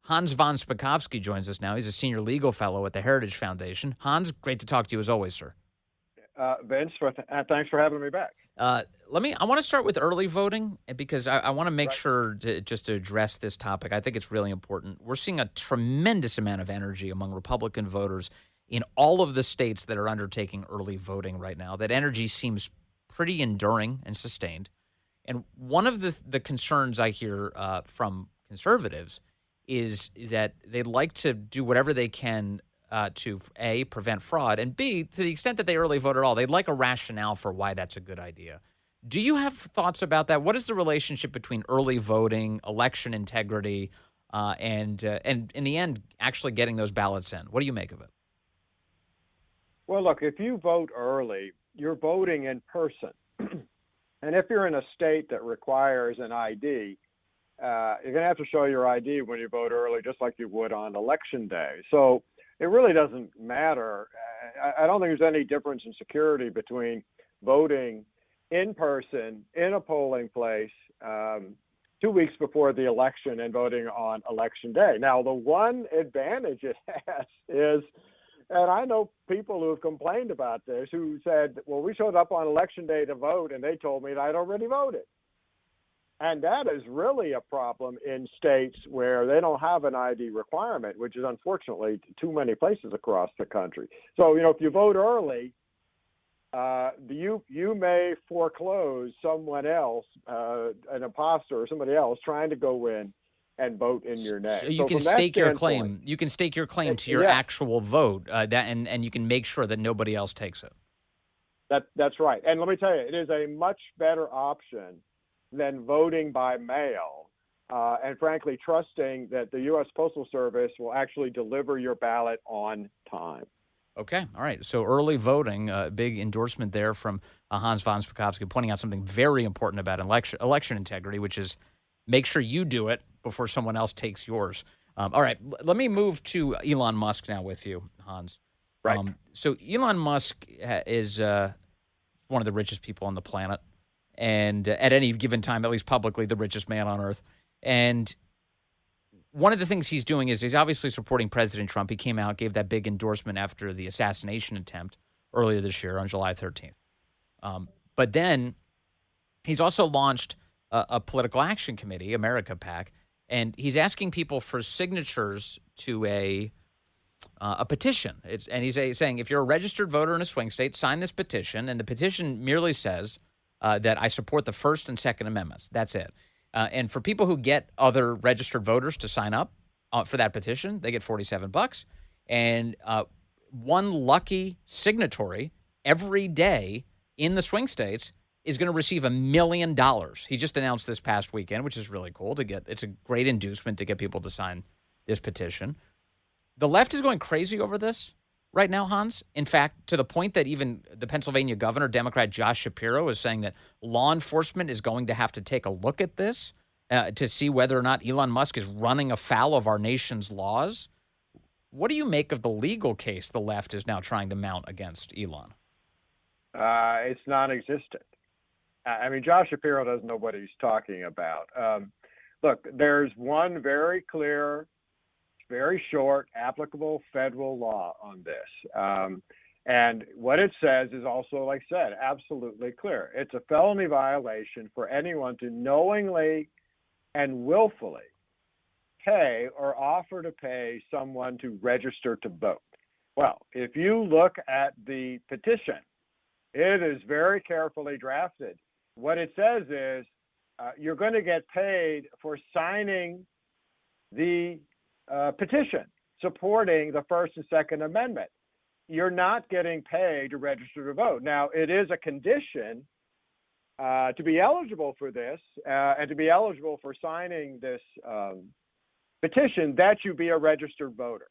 Hans Von Spakovsky joins us now. He's a senior legal fellow at the Heritage Foundation. Hans, great to talk to you as always, sir. Vince, thanks for having me back. I want to start with early voting because I want to make Right. sure to address this topic. I think it's really important. We're seeing a tremendous amount of energy among Republican voters in all of the states that are undertaking early voting right now. That energy seems pretty enduring and sustained. And one of the concerns I hear from conservatives is that they'd like to do whatever they can to A, prevent fraud, and B, to the extent that they early vote at all, they'd like a rationale for why that's a good idea. Do you have thoughts about that? What is the relationship between early voting, election integrity, and in the end, actually getting those ballots in? What do you make of it? Well, look, if you vote early, you're voting in person. And if you're in a state that requires an ID, you're going to have to show your ID when you vote early, just like you would on election day. So it really doesn't matter. I don't think there's any difference in security between voting in person in a polling place 2 weeks before the election and voting on election day. Now, the one advantage it has is, and I know people who have complained about this, who said, well, we showed up on election day to vote, and they told me that I'd already voted. And that is really a problem in states where they don't have an ID requirement, which is unfortunately too many places across the country. So, if you vote early, you may foreclose someone else, an imposter or somebody else trying to go in and vote in your name. So you can stake your claim. You can stake your claim to your actual vote, and you can make sure that nobody else takes it. That's right. And let me tell you, it is a much better option than voting by mail, and frankly, trusting that the U.S. Postal Service will actually deliver your ballot on time. Okay, all right. So early voting, big endorsement there from Hans Von Spakovsky, pointing out something very important about election integrity, which is make sure you do it before someone else takes yours. All right, let me move to Elon Musk now with you, Hans. Right. So Elon Musk is one of the richest people on the planet, and at any given time, at least publicly, the richest man on earth. And one of the things he's doing is he's obviously supporting President Trump. He came out, gave that big endorsement after the assassination attempt earlier this year on July 13th. But then he's also launched a political action committee, America PAC, and he's asking people for signatures to a petition. And he's saying, if you're a registered voter in a swing state, sign this petition. And the petition merely says that I support the First and Second Amendments. That's it. And for people who get other registered voters to sign up for that petition, they get $47. And one lucky signatory every day in the swing states is going to receive $1 million. He just announced this past weekend, which is really cool to get. It's a great inducement to get people to sign this petition. The left is going crazy over this right now, Hans. In fact, to the point that even the Pennsylvania governor, Democrat Josh Shapiro, is saying that law enforcement is going to have to take a look at this to see whether or not Elon Musk is running afoul of our nation's laws. What do you make of the legal case the left is now trying to mount against Elon? It's non-existent. I mean, Josh Shapiro doesn't know what he's talking about. Look, there's one very clear, very short, applicable federal law on this. And what it says is also, like I said, absolutely clear. It's a felony violation for anyone to knowingly and willfully pay or offer to pay someone to register to vote. Well, if you look at the petition, it is very carefully drafted. What it says is you're going to get paid for signing the petition supporting the First and Second Amendment. You're not getting paid to register to vote. Now, it is a condition to be eligible for this and to be eligible for signing this petition that you be a registered voter.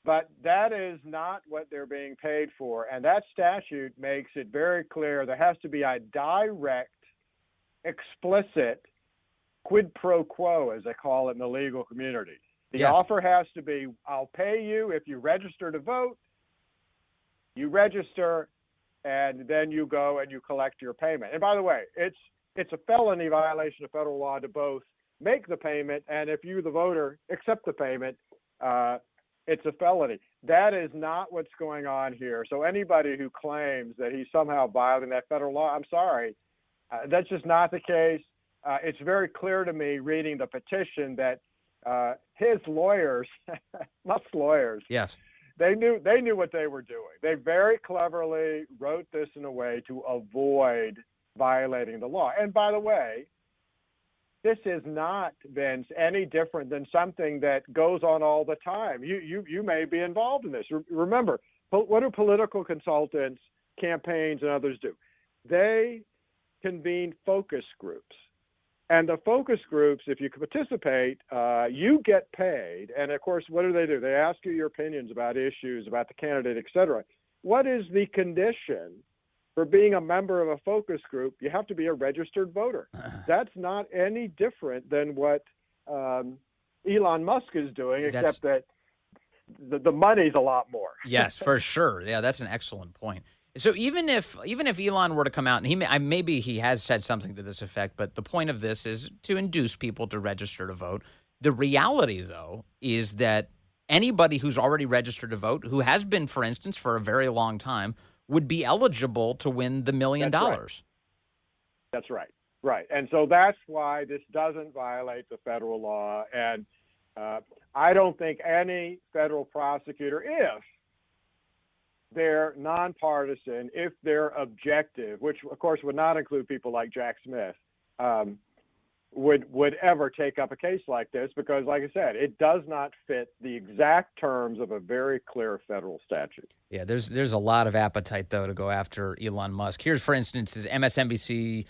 But that is not what they're being paid for. And that statute makes it very clear there has to be a direct, explicit quid pro quo, as they call it in the legal community. The offer has to be, I'll pay you if you register to vote, you register, and then you go and you collect your payment. And by the way, it's a felony violation of federal law to both make the payment, and if you, the voter, accept the payment, it's a felony. That is not what's going on here. So anybody who claims that he's somehow violating that federal law, I'm sorry, that's just not the case. It's very clear to me reading the petition that his lawyers, Musk's lawyers, Yes. they knew what they were doing. They very cleverly wrote this in a way to avoid violating the law. And by the way, this is not, Vince, any different than something that goes on all the time. You may be involved in this. Remember, what do political consultants, campaigns, and others do? They convene focus groups. And the focus groups, if you participate, you get paid. And of course, what do? They ask you your opinions about issues, about the candidate, et cetera. What is the condition for being a member of a focus group? You have to be a registered voter. That's not any different than what Elon Musk is doing, except that the money's a lot more. Yes, for sure. Yeah, that's an excellent point. So even if Elon were to come out, and maybe he has said something to this effect, but the point of this is to induce people to register to vote. The reality, though, is that anybody who's already registered to vote, who has been, for instance, for a very long time, would be eligible to win the $1 million. That's right. Right. And so that's why this doesn't violate the federal law. And I don't think any federal prosecutor, if they're nonpartisan, if they're objective, which of course would not include people like Jack Smith, would ever take up a case like this, because like I said, it does not fit the exact terms of a very clear federal statute. Yeah, there's a lot of appetite, though, to go after Elon Musk. Here's, for instance, is MSNBC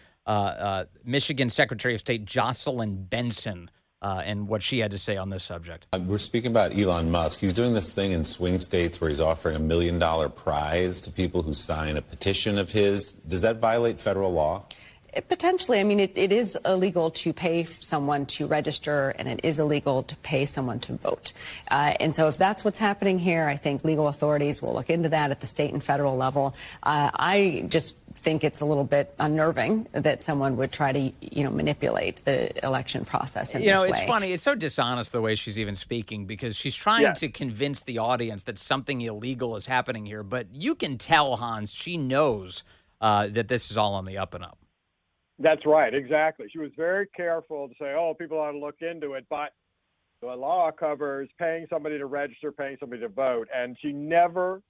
Michigan Secretary of State Jocelyn Benson and what she had to say on this subject. We're speaking about Elon Musk. He's doing this thing in swing states where he's offering $1 million prize to people who sign a petition of his. Does that violate federal law? Potentially. I mean, it is illegal to pay someone to register, and it is illegal to pay someone to vote. And so if that's what's happening here, I think legal authorities will look into that at the state and federal level. I just think it's a little bit unnerving that someone would try to, manipulate the election process in this way. It's funny. It's so dishonest the way she's even speaking, because she's trying to convince the audience that something illegal is happening here. But you can tell, Hans, she knows that this is all on the up and up. That's right, exactly. She was very careful to say, people ought to look into it, but the law covers paying somebody to register, paying somebody to vote, and she never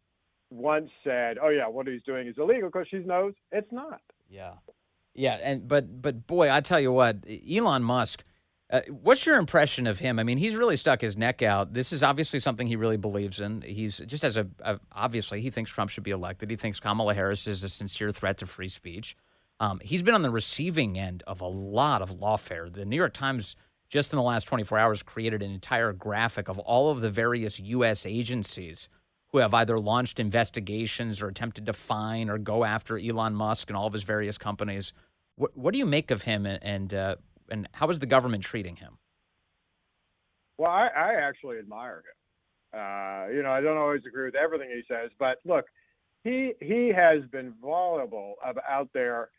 once said, what he's doing is illegal, because she knows it's not. Yeah, but boy, I tell you what, Elon Musk, what's your impression of him? I mean, he's really stuck his neck out. This is obviously something he really believes in. He's just obviously, he thinks Trump should be elected. He thinks Kamala Harris is a sincere threat to free speech. He's been on the receiving end of a lot of lawfare. The New York Times, just in the last 24 hours, created an entire graphic of all of the various U.S. agencies who have either launched investigations or attempted to fine or go after Elon Musk and all of his various companies. What do you make of him, and how is the government treating him? Well, I actually admire him. I don't always agree with everything he says, but look, he has been volatile out there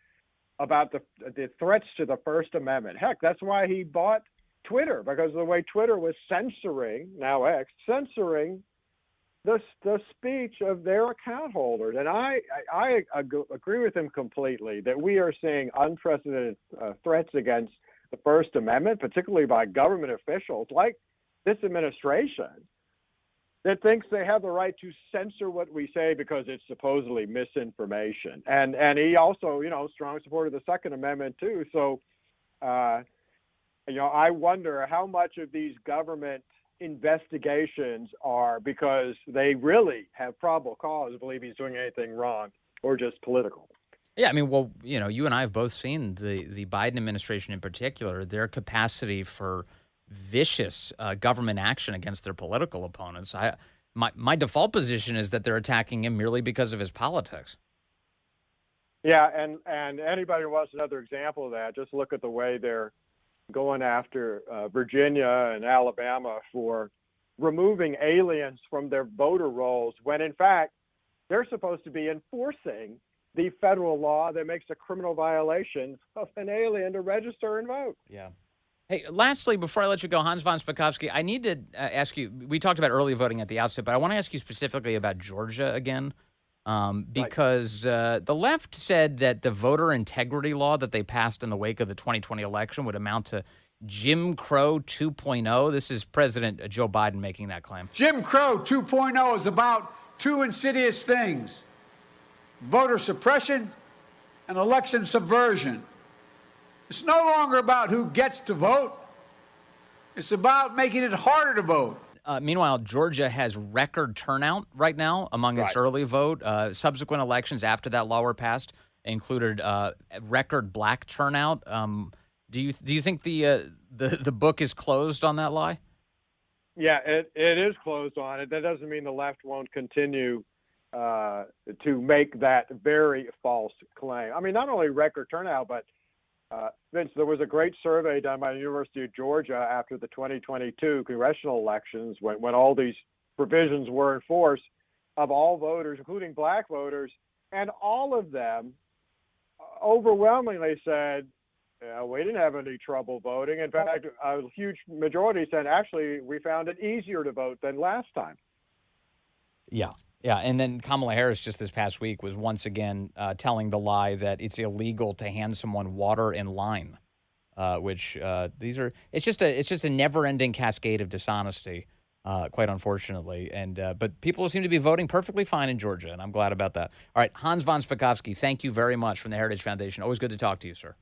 about the threats to the First Amendment. Heck, that's why he bought Twitter, because of the way Twitter was censoring, now X, censoring the speech of their account holders. And I agree with him completely that we are seeing unprecedented threats against the First Amendment, particularly by government officials like this administration, that thinks they have the right to censor what we say because it's supposedly misinformation. And he also, strong supporter of the Second Amendment too. So, I wonder how much of these government investigations are because they really have probable cause to believe he's doing anything wrong, or just political. Yeah, I mean, well, you and I have both seen the Biden administration in particular, their capacity for vicious government action against their political opponents. My default position is that they're attacking him merely because of his politics. Yeah, and anybody who wants another example of that, just look at the way they're going after Virginia and Alabama for removing aliens from their voter rolls, when in fact they're supposed to be enforcing the federal law that makes a criminal violation of an alien to register and vote. Yeah. Hey, lastly, before I let you go, Hans Von Spakovsky, I need to ask you. We talked about early voting at the outset, but I want to ask you specifically about Georgia again, Right. because the left said that the voter integrity law that they passed in the wake of the 2020 election would amount to Jim Crow 2.0. This is President Joe Biden making that claim. Jim Crow 2.0 is about two insidious things: voter suppression and election subversion. It's no longer about who gets to vote. It's about making it harder to vote. Meanwhile, Georgia has record turnout right now among its Right. early vote. Subsequent elections after that law were passed included record black turnout. Do you think the book is closed on that lie? Yeah, it is closed on it. That doesn't mean the left won't continue to make that very false claim. I mean, not only record turnout, but Vince, there was a great survey done by the University of Georgia after the 2022 congressional elections when all these provisions were in force of all voters, including black voters, and all of them overwhelmingly said, yeah, we didn't have any trouble voting. In fact, a huge majority said, actually, we found it easier to vote than last time. Yeah. Yeah, and then Kamala Harris just this past week was once again telling the lie that it's illegal to hand someone water in line, which it's just a never-ending cascade of dishonesty, quite unfortunately. And but people seem to be voting perfectly fine in Georgia, and I'm glad about that. All right, Hans Von Spakovsky, thank you very much from the Heritage Foundation. Always good to talk to you, sir.